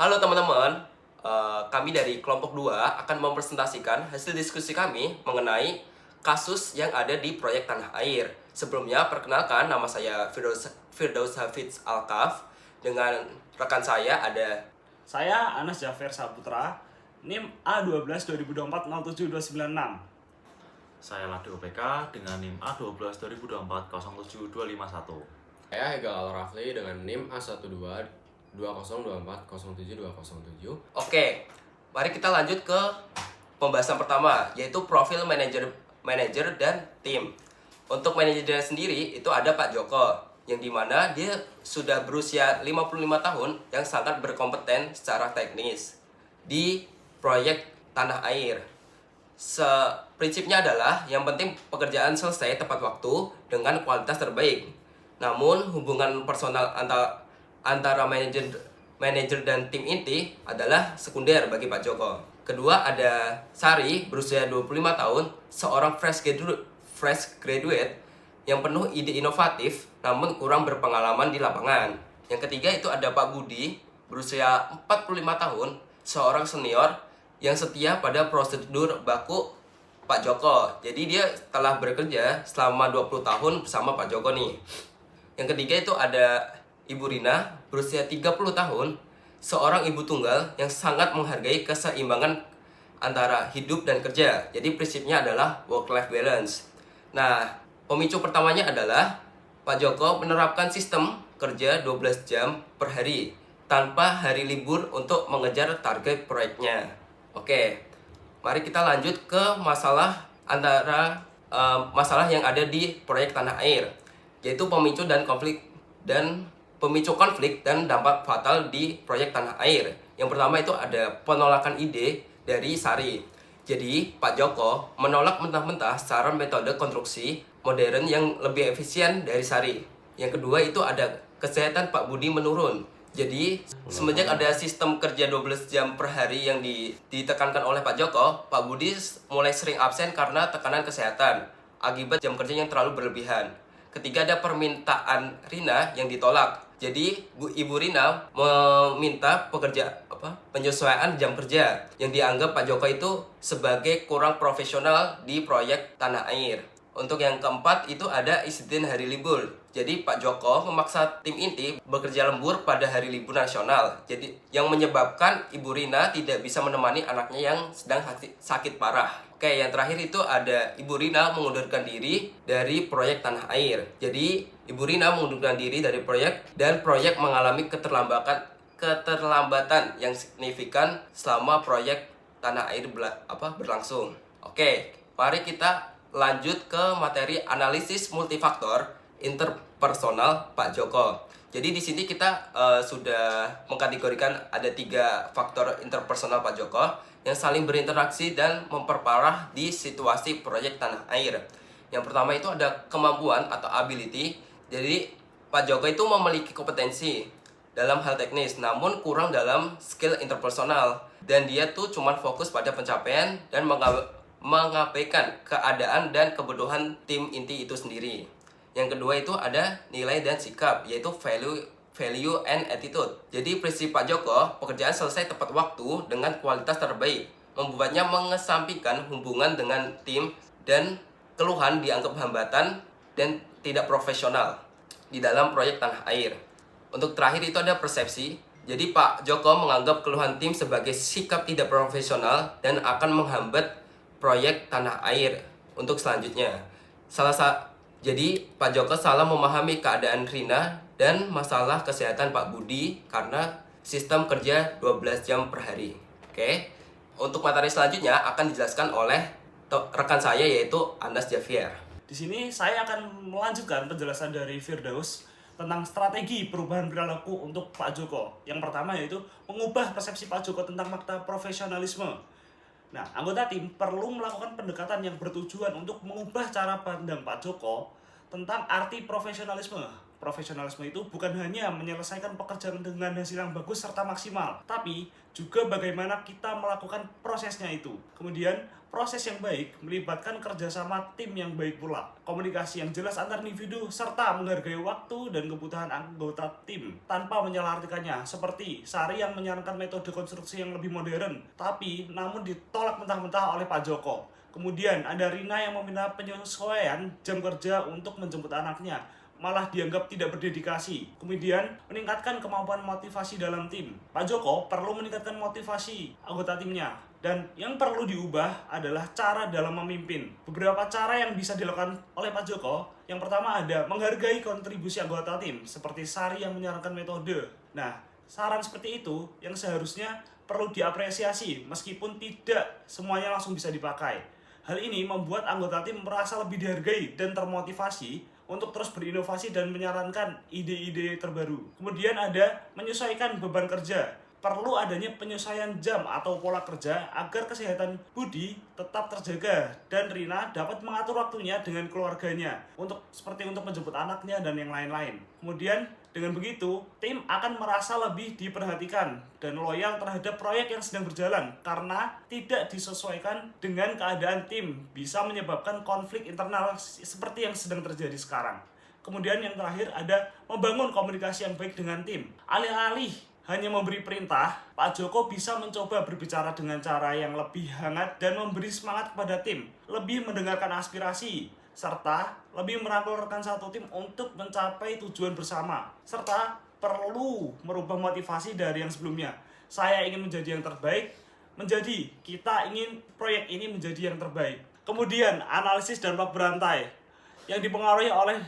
Halo teman-teman, kami dari kelompok 2 akan mempresentasikan hasil diskusi kami mengenai kasus yang ada di proyek Tanah Air. Sebelumnya, perkenalkan nama saya Firdaus Hafidz Alkaf. Dengan rekan saya ada Saya Anas Jafer Saputra, NIM A12 2024 07296. Saya Ladi OPK dengan NIM A12 2024 07251. Saya Hegal Al-Rafli dengan NIM A12 2024 07207. Oke, mari kita lanjut ke pembahasan pertama, yaitu profil manajer dan tim. Untuk manajernya sendiri itu ada Pak Joko, yang dimana dia sudah berusia 55 tahun yang sangat berkompeten secara teknis di proyek Tanah Air. Prinsipnya adalah yang penting pekerjaan selesai tepat waktu dengan kualitas terbaik. Namun hubungan personal antara manajer dan tim inti adalah sekunder bagi Pak Joko. Kedua ada Sari, berusia 25 tahun, seorang fresh graduate yang penuh ide inovatif namun kurang berpengalaman di lapangan. Yang ketiga itu ada Pak Budi, berusia 45 tahun, seorang senior yang setia pada prosedur baku Pak Joko. Jadi dia telah bekerja selama 20 tahun bersama Pak Joko nih. Yang ketiga itu ada Ibu Rina, berusia 30 tahun, seorang ibu tunggal yang sangat menghargai keseimbangan antara hidup dan kerja. Jadi prinsipnya adalah work-life balance. Nah, pemicu pertamanya adalah Pak Joko menerapkan sistem kerja 12 jam per hari tanpa hari libur untuk mengejar target proyeknya. Oke, mari kita lanjut ke masalah masalah yang ada di proyek Tanah Air, yaitu pemicu konflik dan dampak fatal di proyek Tanah Air. Yang pertama itu ada penolakan ide dari Sari. Jadi, Pak Joko menolak mentah-mentah saran metode konstruksi modern yang lebih efisien dari Sari. Yang kedua itu ada kesehatan Pak Budi menurun. Jadi, semenjak ada sistem kerja 12 jam per hari yang ditekankan oleh Pak Joko, Pak Budi mulai sering absen karena tekanan kesehatan akibat jam kerja yang terlalu berlebihan. Ketiga ada permintaan Rina yang ditolak. Jadi Ibu Rina meminta penyesuaian jam kerja yang dianggap Pak Joko itu sebagai kurang profesional di proyek Tanah Air. Untuk yang keempat itu ada insiden hari libur. Jadi Pak Joko memaksa tim inti bekerja lembur pada hari libur nasional. Jadi yang menyebabkan Ibu Rina tidak bisa menemani anaknya yang sedang sakit parah. Oke, yang terakhir itu ada Ibu Rina mengundurkan diri dari proyek Tanah Air. Jadi Ibu Rina mengundurkan diri dari proyek dan proyek mengalami keterlambatan yang signifikan selama proyek Tanah Air berlangsung. Oke, mari kita lanjut ke materi analisis multifaktor interpersonal Pak Joko. Jadi di sini kita sudah mengkategorikan ada 3 faktor interpersonal Pak Joko yang saling berinteraksi dan memperparah di situasi proyek Tanah Air. Yang pertama itu ada kemampuan atau ability. Jadi Pak Joko itu memiliki kompetensi dalam hal teknis, namun kurang dalam skill interpersonal. Dan dia tuh cuma fokus pada pencapaian dan mengabaikan keadaan dan kebutuhan tim inti itu sendiri. Yang kedua itu ada nilai dan sikap, yaitu value and attitude. Jadi prinsip Pak Joko, pekerjaan selesai tepat waktu dengan kualitas terbaik, membuatnya mengesampingkan hubungan dengan tim dan keluhan dianggap hambatan dan tidak profesional di dalam proyek Tanah Air. Untuk terakhir itu ada persepsi. Jadi Pak Joko menganggap keluhan tim sebagai sikap tidak profesional dan akan menghambat proyek Tanah Air untuk selanjutnya. Jadi Pak Joko salah memahami keadaan Rina dan masalah kesehatan Pak Budi karena sistem kerja 12 jam per hari. Oke. Untuk materi selanjutnya akan dijelaskan oleh rekan saya yaitu Anas Javier. Di sini saya akan melanjutkan penjelasan dari Firdaus tentang strategi perubahan perilaku untuk Pak Joko. Yang pertama yaitu mengubah persepsi Pak Joko tentang makna profesionalisme. Nah, anggota tim perlu melakukan pendekatan yang bertujuan untuk mengubah cara pandang Pak Joko tentang arti profesionalisme. profesionalisme itu bukan hanya menyelesaikan pekerjaan dengan hasil yang bagus serta maksimal, tapi juga bagaimana kita melakukan prosesnya itu. Kemudian, proses yang baik melibatkan kerjasama tim yang baik pula, komunikasi yang jelas antar individu, serta menghargai waktu dan kebutuhan anggota tim tanpa menyalahartikannya. Seperti Sari yang menyarankan metode konstruksi yang lebih modern, tapi namun ditolak mentah-mentah oleh Pak Joko. Kemudian ada Rina yang meminta penyesuaian jam kerja untuk menjemput anaknya, malah dianggap tidak berdedikasi. Kemudian meningkatkan kemampuan motivasi dalam tim. Pak Joko perlu meningkatkan motivasi anggota timnya. Dan yang perlu diubah adalah cara dalam memimpin. Beberapa cara yang bisa dilakukan oleh Pak Joko. Yang pertama ada menghargai kontribusi anggota tim, seperti Sari yang menyarankan metode. Nah, saran seperti itu yang seharusnya perlu diapresiasi meskipun tidak semuanya langsung bisa dipakai. Hal ini membuat anggota tim merasa lebih dihargai dan termotivasi untuk terus berinovasi dan menyarankan ide-ide terbaru. Kemudian ada menyesuaikan beban kerja. Perlu adanya penyesuaian jam atau pola kerja agar kesehatan Budi tetap terjaga dan Rina dapat mengatur waktunya dengan keluarganya seperti untuk menjemput anaknya dan yang lain-lain. Kemudian dengan begitu, tim akan merasa lebih diperhatikan dan loyal terhadap proyek yang sedang berjalan karena tidak disesuaikan dengan keadaan tim bisa menyebabkan konflik internal seperti yang sedang terjadi sekarang. Kemudian yang terakhir ada membangun komunikasi yang baik dengan tim. Alih-alih hanya memberi perintah, Pak Joko bisa mencoba berbicara dengan cara yang lebih hangat dan memberi semangat kepada tim, lebih mendengarkan aspirasi, serta lebih merangkul rekan satu tim untuk mencapai tujuan bersama, serta perlu merubah motivasi dari yang sebelumnya. Saya ingin menjadi yang terbaik, kita ingin proyek ini menjadi yang terbaik. Kemudian analisis dampak berantai yang dipengaruhi oleh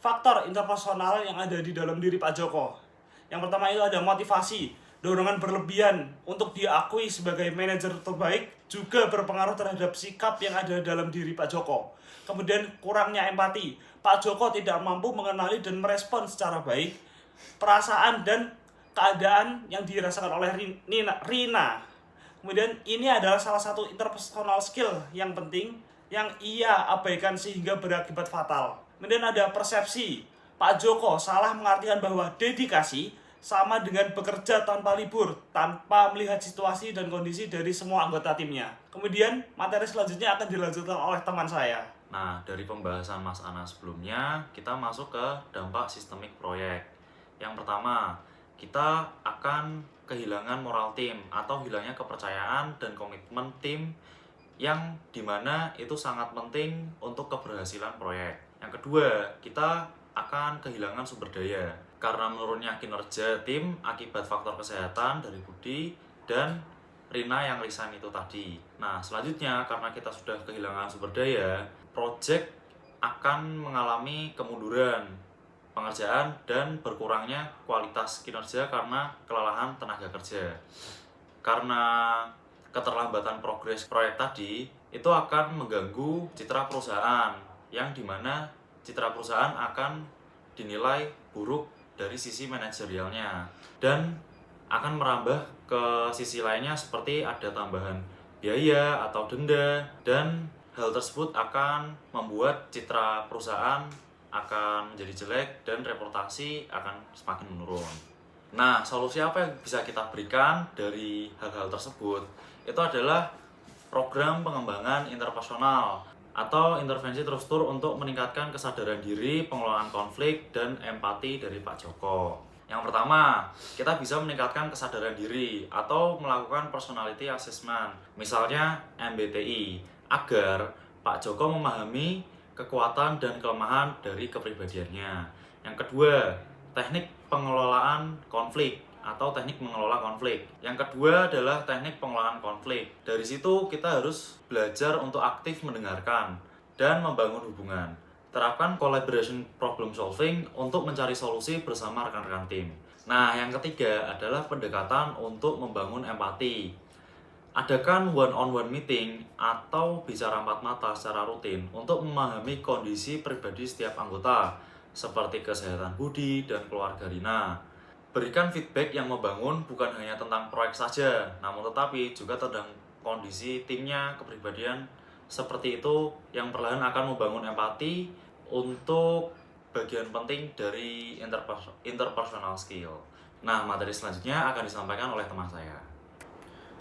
faktor interpersonal yang ada di dalam diri Pak Joko. Yang pertama itu ada motivasi, dorongan berlebihan untuk diakui sebagai manajer terbaik juga berpengaruh terhadap sikap yang ada dalam diri Pak Joko. Kemudian kurangnya empati, Pak Joko tidak mampu mengenali dan merespon secara baik perasaan dan keadaan yang dirasakan oleh Rina. Kemudian ini adalah salah satu interpersonal skill yang penting yang ia abaikan sehingga berakibat fatal. Kemudian ada persepsi, Pak Joko salah mengartikan bahwa dedikasi sama dengan bekerja tanpa libur, tanpa melihat situasi dan kondisi dari semua anggota timnya. Kemudian materi selanjutnya akan dilanjutkan oleh teman saya. Nah, dari pembahasan Mas Ana sebelumnya, kita masuk ke dampak sistemik proyek. Yang pertama, kita akan kehilangan moral tim atau hilangnya kepercayaan dan komitmen tim yang dimana itu sangat penting untuk keberhasilan proyek. Yang kedua, kita akan kehilangan sumber daya karena menurunnya kinerja tim akibat faktor kesehatan dari Budi dan Rina yang resign itu tadi. Nah, selanjutnya karena kita sudah kehilangan sumber daya, project akan mengalami kemunduran pengerjaan dan berkurangnya kualitas kinerja karena kelelahan tenaga kerja. Karena keterlambatan progres proyek tadi, itu akan mengganggu citra perusahaan yang dimana citra perusahaan akan dinilai buruk dari sisi manajerialnya dan akan merambah ke sisi lainnya seperti ada tambahan biaya atau denda, dan hal tersebut akan membuat citra perusahaan akan menjadi jelek dan reputasi akan semakin menurun. Nah, solusi apa yang bisa kita berikan dari hal-hal tersebut? Itu adalah program pengembangan interpersonal atau intervensi terstruktur untuk meningkatkan kesadaran diri, pengelolaan konflik, dan empati dari Pak Joko. Yang pertama, kita bisa meningkatkan kesadaran diri atau melakukan personality assessment, misalnya MBTI, agar Pak Joko memahami kekuatan dan kelemahan dari kepribadiannya. Yang kedua, teknik pengelolaan konflik atau teknik mengelola konflik. Yang kedua adalah teknik pengelolaan konflik. Dari situ kita harus belajar untuk aktif mendengarkan dan membangun hubungan. Terapkan collaboration problem solving untuk mencari solusi bersama rekan-rekan tim. Nah, yang ketiga adalah pendekatan untuk membangun empati. Adakan one-on-one meeting atau bicara empat mata secara rutin untuk memahami kondisi pribadi setiap anggota, seperti kesehatan Budi dan keluarga Rina. Berikan feedback yang membangun bukan hanya tentang proyek saja, namun tetapi juga tentang kondisi timnya, kepribadian seperti itu yang perlahan akan membangun empati untuk bagian penting dari interpersonal skill. Nah, materi selanjutnya akan disampaikan oleh teman saya.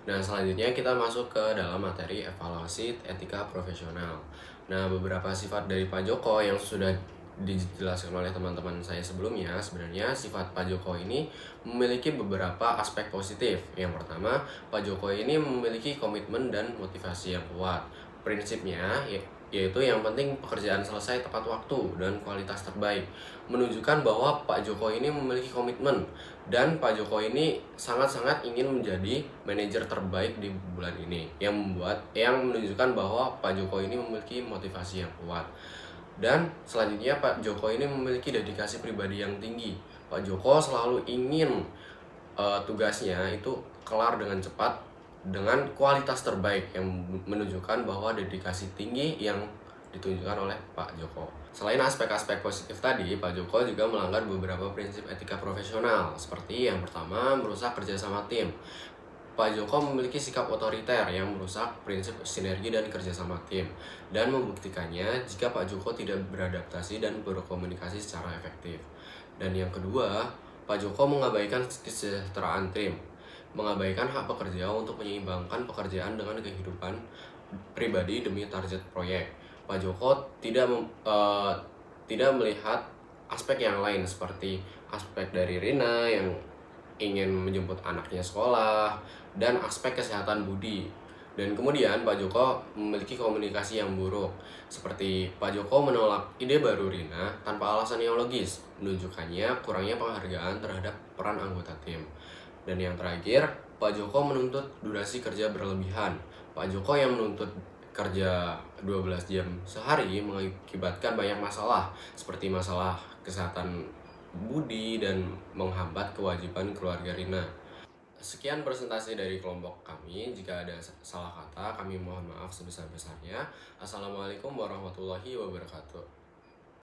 Nah, selanjutnya kita masuk ke dalam materi evaluasi etika profesional. Nah, beberapa sifat dari Pak Joko yang sudah dijelaskan oleh teman-teman saya sebelumnya, sebenarnya sifat Pak Joko ini memiliki beberapa aspek positif. Yang pertama, Pak Joko ini memiliki komitmen dan motivasi yang kuat. Prinsipnya yaitu yang penting pekerjaan selesai tepat waktu dan kualitas terbaik, menunjukkan bahwa Pak Joko ini memiliki komitmen dan Pak Joko ini sangat-sangat ingin menjadi manajer terbaik di bulan ini, yang menunjukkan bahwa Pak Joko ini memiliki motivasi yang kuat. Dan selanjutnya Pak Joko ini memiliki dedikasi pribadi yang tinggi. Pak Joko selalu ingin tugasnya itu kelar dengan cepat dengan kualitas terbaik, yang menunjukkan bahwa dedikasi tinggi yang ditunjukkan oleh Pak Joko. Selain aspek-aspek positif tadi, Pak Joko juga melanggar beberapa prinsip etika profesional, seperti yang pertama, merusak kerjasama tim. Pak Joko memiliki sikap otoriter yang merusak prinsip sinergi dan kerjasama tim, dan membuktikannya jika Pak Joko tidak beradaptasi dan berkomunikasi secara efektif. Dan yang kedua, Pak Joko mengabaikan kesejahteraan tim, mengabaikan hak pekerja untuk menyeimbangkan pekerjaan dengan kehidupan pribadi demi target proyek. Pak Joko tidak melihat aspek yang lain, seperti aspek dari Rina yang ingin menjemput anaknya sekolah, dan aspek kesehatan budi. Dan kemudian Pak Joko memiliki komunikasi yang buruk, seperti Pak Joko menolak ide baru Rina tanpa alasan yang logis, menunjukkannya kurangnya penghargaan terhadap peran anggota tim. Dan yang terakhir, Pak Joko menuntut durasi kerja berlebihan. Pak Joko yang menuntut kerja 12 jam sehari mengakibatkan banyak masalah, seperti masalah kesehatan budi dan menghambat kewajiban keluarga Rina. Sekian presentasi dari kelompok kami. Jika ada salah kata, kami mohon maaf sebesar-besarnya. Assalamualaikum warahmatullahi wabarakatuh.